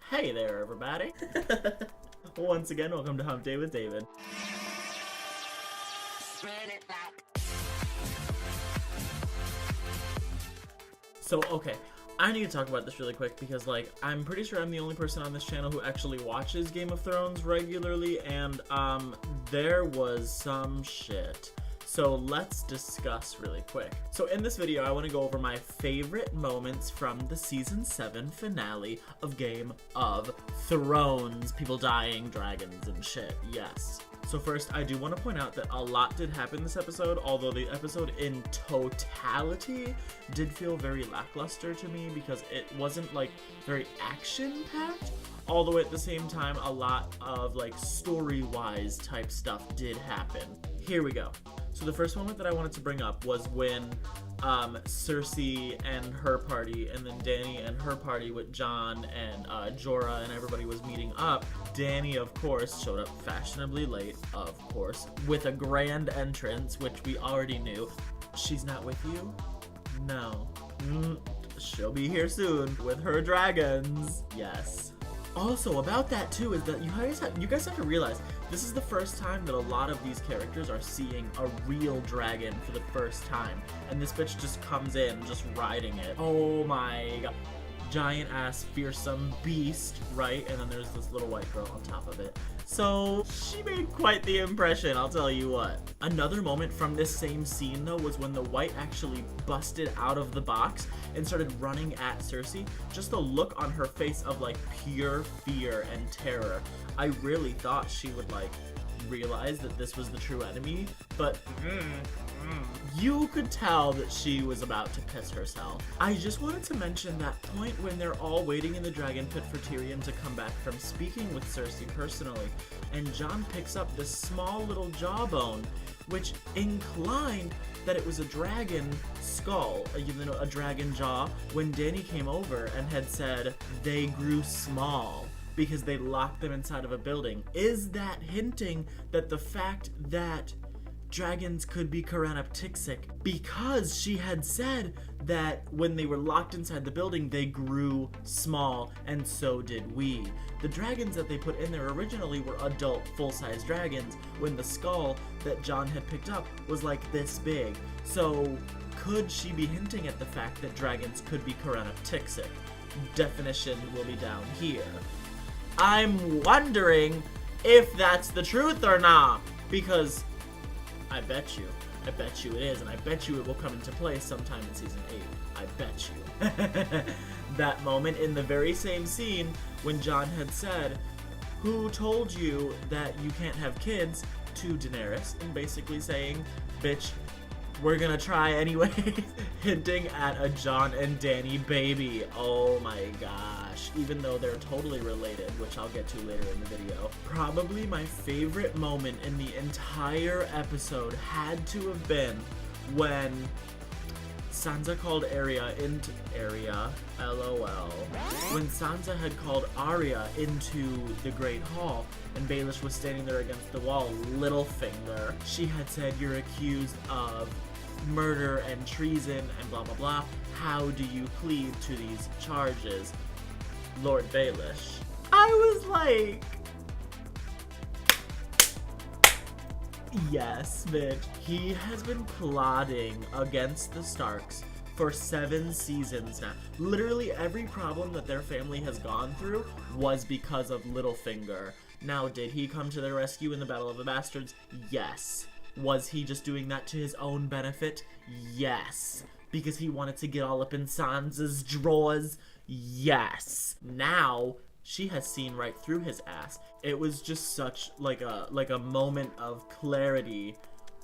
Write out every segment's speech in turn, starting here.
Hey there, everybody. Once again, welcome to Hump Day with David. So, okay, I need to talk about this really quick because, like, I'm pretty sure I'm the only person on this channel who actually watches Game of Thrones regularly, and, there was some shit. So let's discuss really quick. So in this video, I want to go over my favorite moments from the Season 7 finale of Game of Thrones. People dying, dragons, and shit, yes. So first, I do want to point out that a lot did happen this episode, although the episode in totality did feel very lackluster to me because it wasn't, like, very action-packed. Although at the same time, a lot of, like, story-wise type stuff did happen. Here we go. So the first moment that I wanted to bring up was when Cersei and her party, and then Dany and her party with Jon and Jorah and everybody was meeting up. Dany, of course, showed up fashionably late, of course, with a grand entrance, which we already knew. She's not with you? No. She'll be here soon with her dragons. Yes. Also, about that too, is that you guys have to realize this is the first time that a lot of these characters are seeing a real dragon for the first time, and this bitch just comes in just riding it. Oh my god. Giant ass fearsome beast, right? And then there's this little white girl on top of it. So she made quite the impression, I'll tell you what. Another moment from this same scene though was when the white actually busted out of the box and started running at Cersei. Just the look on her face of like pure fear and terror. I really thought she would like realize that this was the true enemy, but you could tell that she was about to piss herself. I just wanted to mention that point when they're all waiting in the dragon pit for Tyrion to come back from speaking with Cersei personally, and Jon picks up this small little jawbone, which inclined that it was a dragon skull, a dragon jaw, when Dany came over and had said they grew small because they locked them inside of a building. Is that hinting that the fact that dragons could be Karanaptixic, because she had said that when they were locked inside the building, they grew small, and so did we. The dragons that they put in there originally were adult, full-size dragons, when the skull that Jon had picked up was like this big. So could she be hinting at the fact that dragons could be Karanaptixic? Definition will be down here. I'm wondering if that's the truth or not, because I bet you it is, and I bet you it will come into play sometime in Season 8. I bet you. That moment in the very same scene when Jon had said, "Who told you that you can't have kids?" to Daenerys, and basically saying, "Bitch, we're gonna try anyway." Hinting at a Jon and Dany baby. Oh my gosh. Even though they're totally related, which I'll get to later in the video. Probably my favorite moment in the entire episode had to have been when Sansa called Arya, LOL. When Sansa had called Arya into the Great Hall, and Baelish was standing there against the wall, Littlefinger. She had said, "You're accused of murder and treason and blah blah blah. How do you plead to these charges, Lord Baelish?" I was like, yes, bitch. He has been plotting against the Starks for 7 seasons now. Literally every problem that their family has gone through was because of Littlefinger. Now, did he come to their rescue in the Battle of the Bastards? Yes. Was he just doing that to his own benefit? Yes. Because he wanted to get all up in Sansa's drawers? Yes. Now, she has seen right through his ass. It was just such like a moment of clarity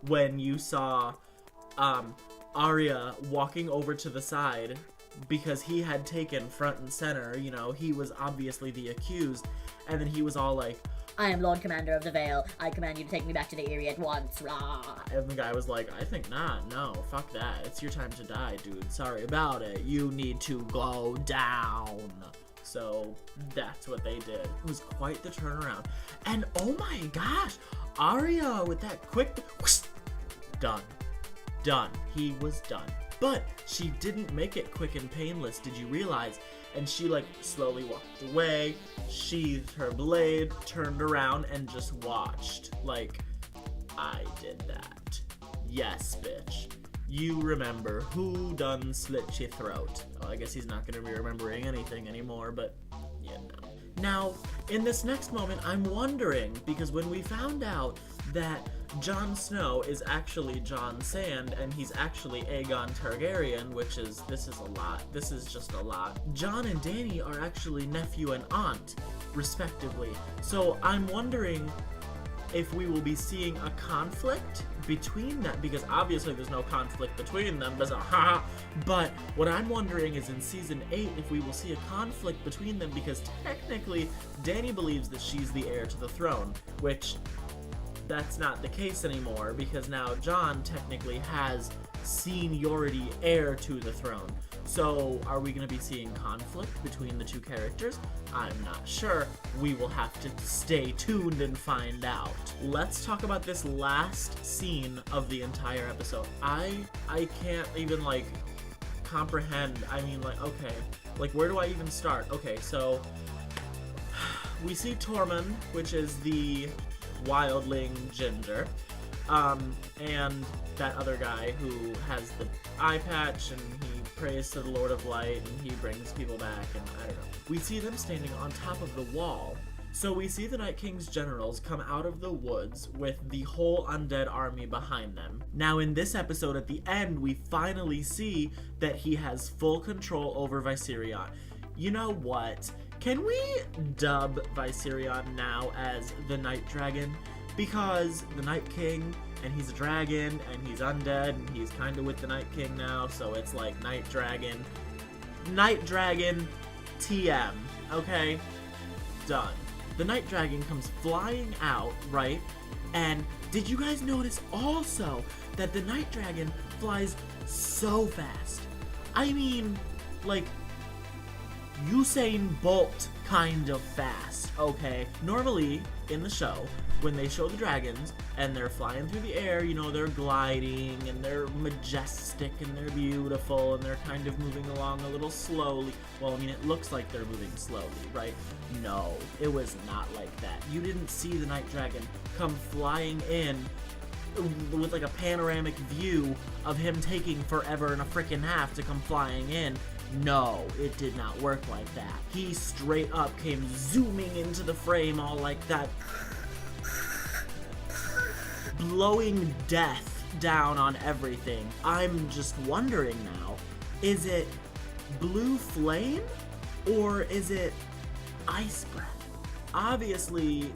when you saw Arya walking over to the side because he had taken front and center, you know, he was obviously the accused, and then he was all like, "I am Lord Commander of the Vale. I command you to take me back to the Eyrie at once, rah." And the guy was like, "I think not. No, fuck that. It's your time to die, dude. Sorry about it. You need to go down." So that's what they did. It was quite the turnaround. And oh my gosh, Arya with that quick whoosh, done. He was done. But she didn't make it quick and painless, did you realize? And she like slowly walked away, sheathed her blade, turned around, and just watched. Like, I did that. Yes, bitch. You remember who done slit your throat. Well, I guess he's not gonna be remembering anything anymore, but you know. Now, in this next moment, I'm wondering, because when we found out that Jon Snow is actually Jon Sand, and he's actually Aegon Targaryen, this is a lot. This is just a lot. Jon and Dany are actually nephew and aunt, respectively. So I'm wondering if we will be seeing a conflict between them, because obviously there's no conflict between them, but what I'm wondering is in season 8 if we will see a conflict between them, because technically Dany believes that she's the heir to the throne, which that's not the case anymore, because now Jon technically has seniority heir to the throne. So are we going to be seeing conflict between the two characters? I'm not sure. We will have to stay tuned and find out. Let's talk about this last scene of the entire episode. I can't even like comprehend. I mean, like, okay, like where do I even start? Okay, so we see Tormund, which is the wildling ginger, and that other guy who has the eye patch, and he prays to the Lord of Light, and he brings people back, and I don't know. We see them standing on top of the wall. So we see the Night King's generals come out of the woods with the whole undead army behind them. Now in this episode at the end, we finally see that he has full control over Viserion. You know what? Can we dub Viserion now as the Night Dragon? Because the Night King, and he's a dragon, and he's undead, and he's kind of with the Night King now, so it's like Night Dragon. Night Dragon TM, okay? Done. The Night Dragon comes flying out, right? And did you guys notice also that the Night Dragon flies so fast? I mean, like, Usain Bolt kind of fast, okay? Normally, in the show, when they show the dragons and they're flying through the air, you know, they're gliding and they're majestic and they're beautiful and they're kind of moving along a little slowly. Well, I mean, it looks like they're moving slowly, right? No, it was not like that. You didn't see the Night Dragon come flying in with like a panoramic view of him taking forever and a freaking half to come flying in. No, it did not work like that. He straight up came zooming into the frame all like that, blowing death down on everything. I'm just wondering now, is it blue flame or is it ice breath? Obviously,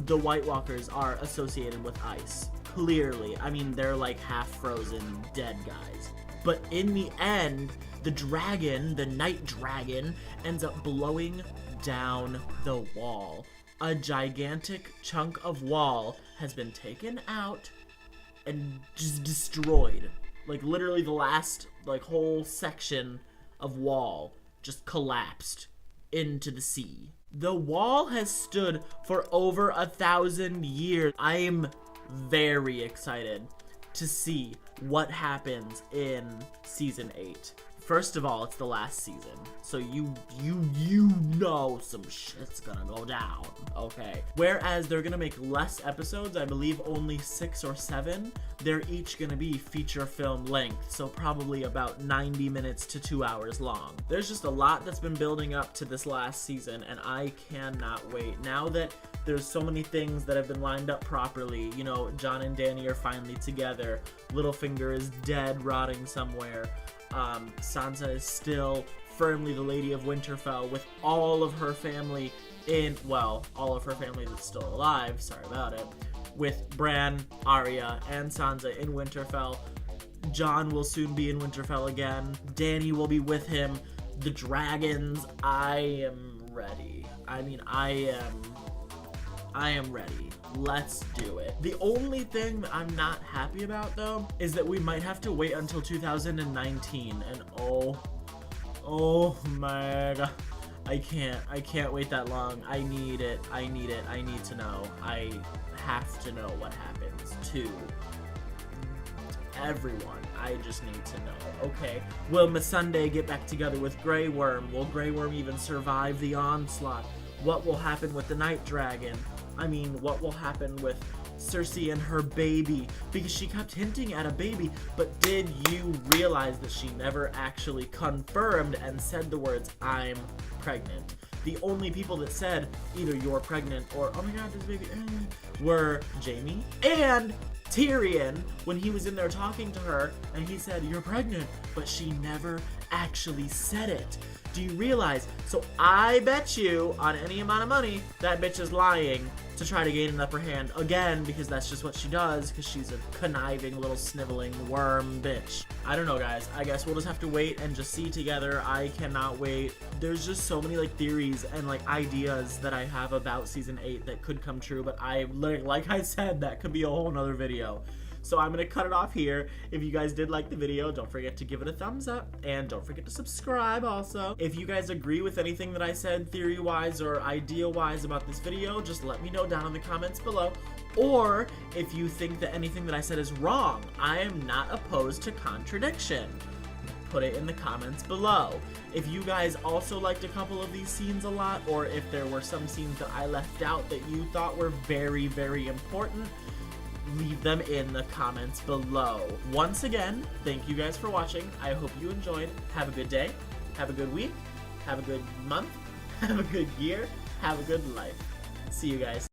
the White Walkers are associated with ice. Clearly. I mean, they're like half frozen dead guys. But in the end, the dragon, the Night Dragon, ends up blowing down the wall. A gigantic chunk of wall has been taken out and just destroyed. Like literally the last like whole section of wall just collapsed into the sea. The wall has stood for over 1,000 years. I am very excited to see what happens in season 8. First of all, it's the last season, so you know some shit's gonna go down, okay? Whereas they're gonna make less episodes, I believe only 6 or 7, they're each gonna be feature film length, so probably about 90 minutes to 2 hours long. There's just a lot that's been building up to this last season, and I cannot wait. Now that there's so many things that have been lined up properly, you know, Jon and Dany are finally together, Littlefinger is dead, rotting somewhere, Sansa is still firmly the Lady of Winterfell with all of her family all of her family that's still alive, sorry about it, with Bran, Arya, and Sansa in Winterfell. Jon will soon be in Winterfell again. Dany will be with him. The dragons, I am ready. I mean, I am ready. Let's do it. The only thing that I'm not happy about, though, is that we might have to wait until 2019, and oh my god, I can't wait that long. I need it. I need to know. I have to know what happens to everyone. I just need to know. Okay, will Missandei get back together with Grey Worm? Will Grey Worm even survive the onslaught? what will happen with the Night Dragon? I mean, what will happen with Cersei and her baby? Because she kept hinting at a baby, but did you realize that she never actually confirmed and said the words, I'm pregnant? The only people that said either you're pregnant or, oh my god, this baby, were Jaime and Tyrion when he was in there talking to her and he said, you're pregnant, but she never actually said it. Do you realize? So I bet you on any amount of money that bitch is lying to try to gain an upper hand again, because that's just what she does, because she's a conniving little sniveling worm bitch. I don't know, guys. I guess we'll just have to wait and just see together. I cannot wait. There's just so many like theories and like ideas that I have about season 8 that could come true, but I literally, like I said, that could be a whole nother video. So I'm going to cut it off here. If you guys did like the video, don't forget to give it a thumbs up, and don't forget to subscribe also. If you guys agree with anything that I said theory-wise or idea-wise about this video, just let me know down in the comments below. Or if you think that anything that I said is wrong, I am not opposed to contradiction. Put it in the comments below. If you guys also liked a couple of these scenes a lot, or if there were some scenes that I left out that you thought were very, very important, leave them in the comments below. Once again, thank you guys for watching. I hope you enjoyed. Have a good day. Have a good week. Have a good month. Have a good year. Have a good life. See you guys.